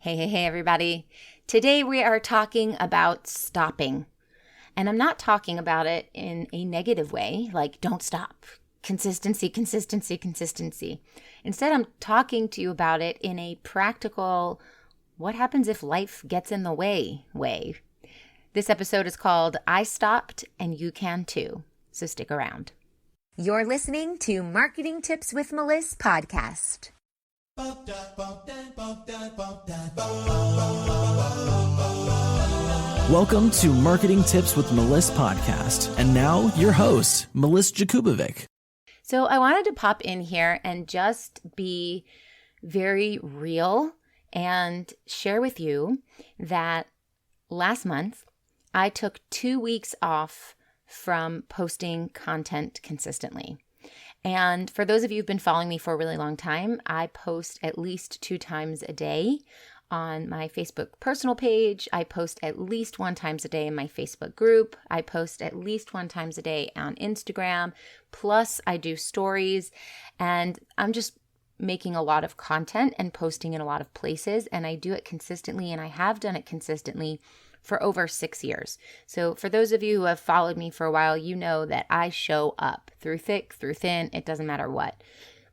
Hey, everybody. Today we are talking about stopping. And I'm not talking about it in a negative way, like don't stop. Consistency. Instead, I'm talking to you about it in a practical, what happens if life gets in the way. This episode is called I Stopped and You Can Too. So stick around. You're listening to Marketing Tips with Meliss podcast. Welcome to Marketing Tips with Meliss podcast. And now your host, Meliss-Ep.378. So I wanted to pop in here and just be very real and share with you that last month I took 2 weeks off from posting content consistently. And for those of you who've been following me for a really long time, I post at least 2 times a day on my Facebook personal page. I post at least 1 time a day in my Facebook group. I post at least 1 time a day on Instagram. Plus, I do stories, and I'm just making a lot of content and posting in a lot of places. And I do it consistently, and I have done it consistently for over 6 years. So for those of you who have followed me for a while, you know that I show up through thick, through thin, it doesn't matter what.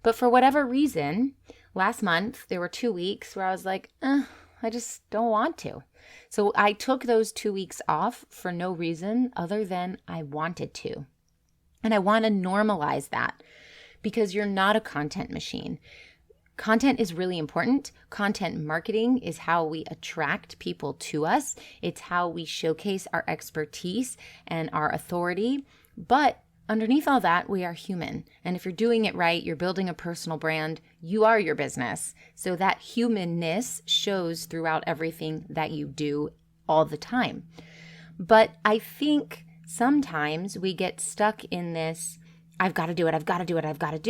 But for whatever reason, last month, there were 2 weeks where I was like, I just don't want to. So I took those 2 weeks off for no reason other than I wanted to. And I want to normalize that because you're not a content machine. Content is really important. Content marketing is how we attract people to us. It's how we showcase our expertise and our authority. But underneath all that, we are human. And if you're doing it right, you're building a personal brand, you are your business. So that humanness shows throughout everything that you do all the time. But I think sometimes we get stuck in this, I've got to do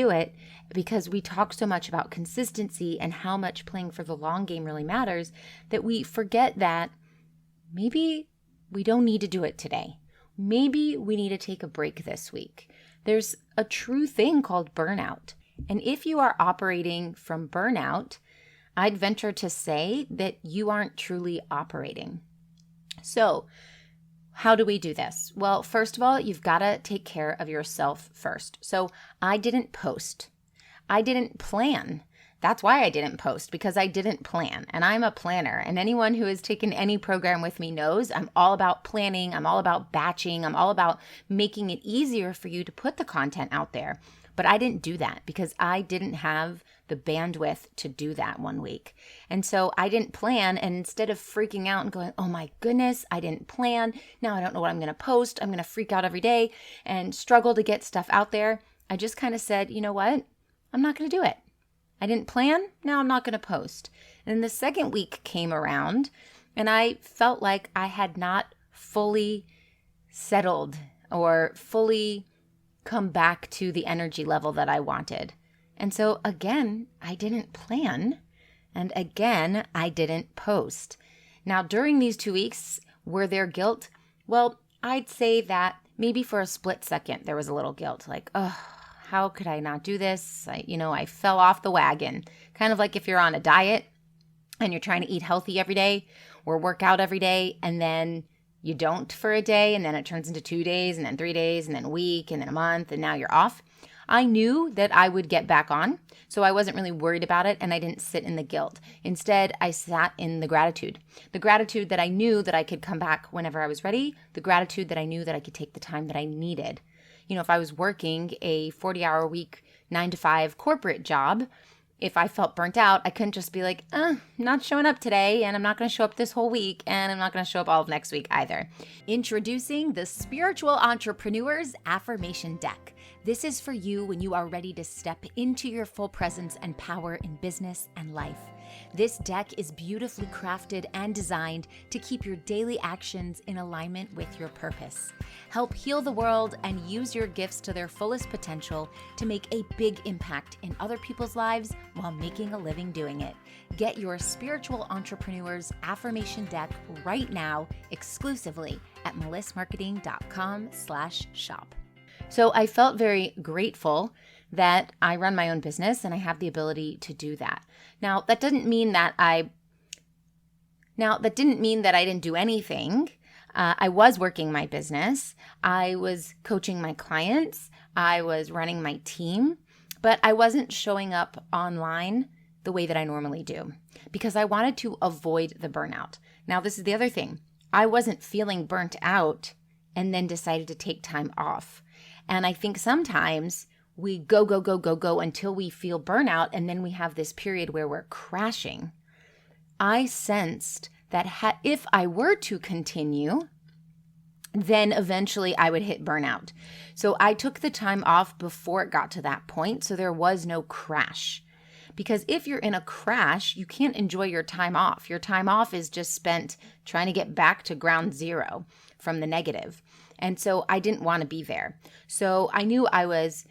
it, because we talk so much about consistency and how much playing for the long game really matters that we forget that maybe we don't need to do it today. Maybe we need to take a break this week. There's a true thing called burnout. And if you are operating from burnout, I'd venture to say that you aren't truly operating. So, how do we do this? Well, first of all, you've got to take care of yourself first. So I didn't post. I didn't plan. That's why I didn't post, because I didn't plan. And I'm a planner. And anyone who has taken any program with me knows I'm all about planning. I'm all about batching. I'm all about making it easier for you to put the content out there. But I didn't do that because I didn't have the bandwidth to do that 1 week. And so I didn't plan. And instead of freaking out and going, oh my goodness, I didn't plan. Now I don't know what I'm going to post. I'm going to freak out every day and struggle to get stuff out there. I just kind of said, you know what? I'm not going to do it. I didn't plan. Now I'm not going to post. And then the second week came around and I felt like I had not fully settled or fully come back to the energy level that I wanted. And so again, I didn't plan. And again, I didn't post. Now, during these 2 weeks, were there guilt? Well, I'd say that maybe for a split second, there was a little guilt. Like, oh, how could I not do this? I fell off the wagon. Kind of like if you're on a diet and you're trying to eat healthy every day or work out every day, and then you don't for a day, and then it turns into 2 days, and then 3 days, and then a week, and then a month, and now you're off. I knew that I would get back on, so I wasn't really worried about it, and I didn't sit in the guilt. Instead, I sat in the gratitude. The gratitude that I knew that I could come back whenever I was ready, the gratitude that I knew that I could take the time that I needed. If I was working a 40-hour week, 9-to-5 corporate job, if I felt burnt out, I couldn't just be like, I'm not showing up today, and I'm not going to show up this whole week, and I'm not going to show up all of next week either. Introducing the Spiritual Entrepreneur's Affirmation Deck. This is for you when you are ready to step into your full presence and power in business and life. This deck is beautifully crafted and designed to keep your daily actions in alignment with your purpose. Help heal the world and use your gifts to their fullest potential to make a big impact in other people's lives while making a living doing it. Get your Spiritual Entrepreneur's Affirmation Deck right now exclusively at Meliss-Marketing.com/shop. So I felt very grateful that I run my own business and I have the ability to do that. Now, that doesn't mean that I Now, that didn't mean that I didn't do anything. I was working my business. I was coaching my clients. I was running my team, but I wasn't showing up online the way that I normally do because I wanted to avoid the burnout. Now, this is the other thing. I wasn't feeling burnt out and then decided to take time off. And I think sometimes we go until we feel burnout, and then we have this period where we're crashing. I sensed that if I were to continue, then eventually I would hit burnout. So I took the time off before it got to that point, so there was no crash. Because if you're in a crash, you can't enjoy your time off. Your time off is just spent trying to get back to ground zero from the negative. And so I didn't want to be there. So I knew I was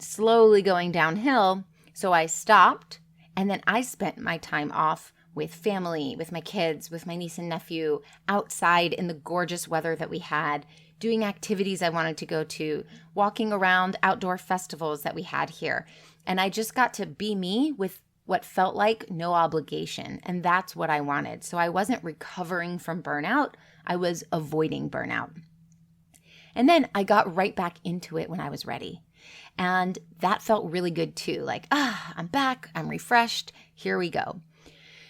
slowly going downhill, so I stopped, and then I spent my time off with family, with my kids, with my niece and nephew, outside in the gorgeous weather that we had, doing activities I wanted to go to, walking around outdoor festivals that we had here. And I just got to be me with what felt like no obligation. And that's what I wanted. So I wasn't recovering from burnout. I was avoiding burnout. And then I got right back into it when I was ready. And that felt really good too. Like, I'm back, I'm refreshed, here we go.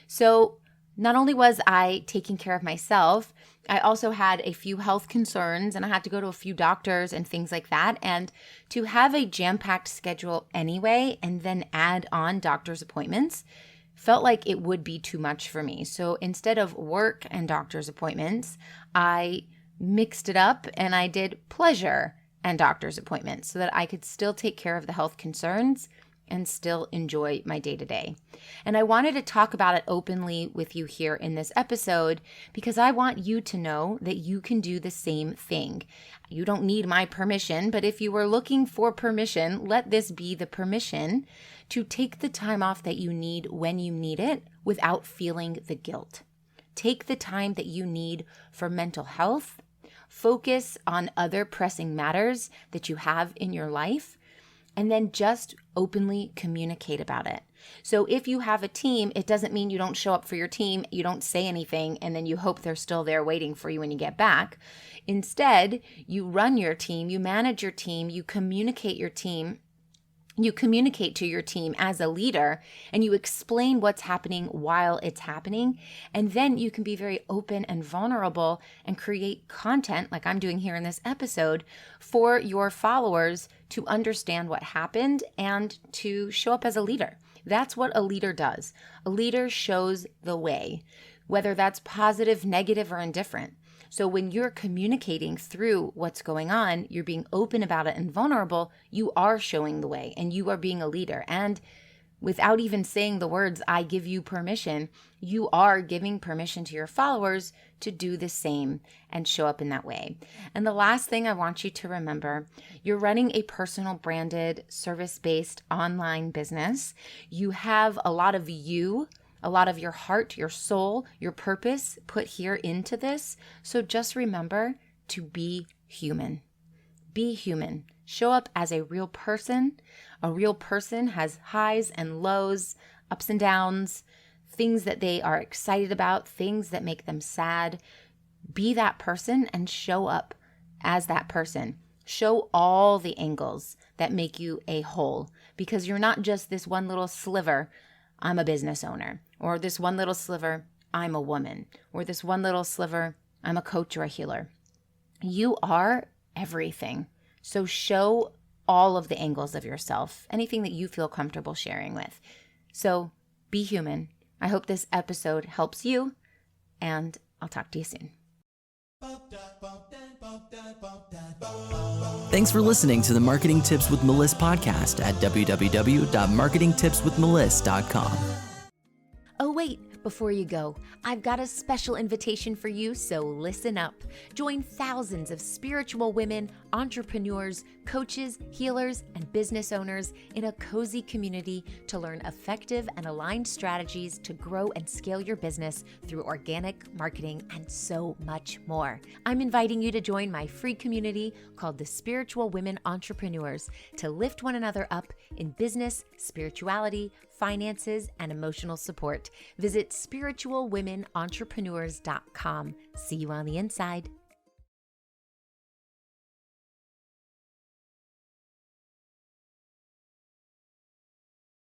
So not only was I taking care of myself, I also had a few health concerns and I had to go to a few doctors and things like that. And to have a jam-packed schedule anyway, and then add on doctor's appointments, felt like it would be too much for me. So instead of work and doctor's appointments, I mixed it up and I did pleasure and doctor's appointments so that I could still take care of the health concerns and still enjoy my day-to-day. And I wanted to talk about it openly with you here in this episode because I want you to know that you can do the same thing. You don't need my permission, but if you were looking for permission, let this be the permission to take the time off that you need when you need it without feeling the guilt. Take the time that you need for mental health. Focus on other pressing matters that you have in your life, and then just openly communicate about it. So if you have a team, it doesn't mean you don't show up for your team, you don't say anything, and then you hope they're still there waiting for you when you get back. Instead, you run your team, you manage your team, you communicate to your team as a leader, and you explain what's happening while it's happening. And then you can be very open and vulnerable and create content like I'm doing here in this episode for your followers to understand what happened and to show up as a leader. That's what a leader does. A leader shows the way, whether that's positive, negative, or indifferent. So when you're communicating through what's going on, you're being open about it and vulnerable, you are showing the way and you are being a leader. And without even saying the words, I give you permission, you are giving permission to your followers to do the same and show up in that way. And the last thing I want you to remember, you're running a personal branded service-based online business. You have a lot of a lot of your heart, your soul, your purpose put here into this. So just remember to be human. Be human. Show up as a real person. A real person has highs and lows, ups and downs, things that they are excited about, things that make them sad. Be that person and show up as that person. Show all the angles that make you a whole, because you're not just this one little sliver, I'm a business owner, or this one little sliver, I'm a woman, or this one little sliver, I'm a coach or a healer. You are everything. So show all of the angles of yourself, anything that you feel comfortable sharing with. So be human. I hope this episode helps you, and I'll talk to you soon. Thanks for listening to the Marketing Tips with Meliss podcast at www.marketingtipswithmeliss.com. Oh, wait, before you go, I've got a special invitation for you, so listen up. Join thousands of spiritual women, entrepreneurs, coaches, healers, and business owners in a cozy community to learn effective and aligned strategies to grow and scale your business through organic marketing and so much more. I'm inviting you to join my free community called the Spiritual Women Entrepreneurs to lift one another up in business, spirituality, finances, and emotional support. Visit spiritualwomenentrepreneurs.com. See you on the inside.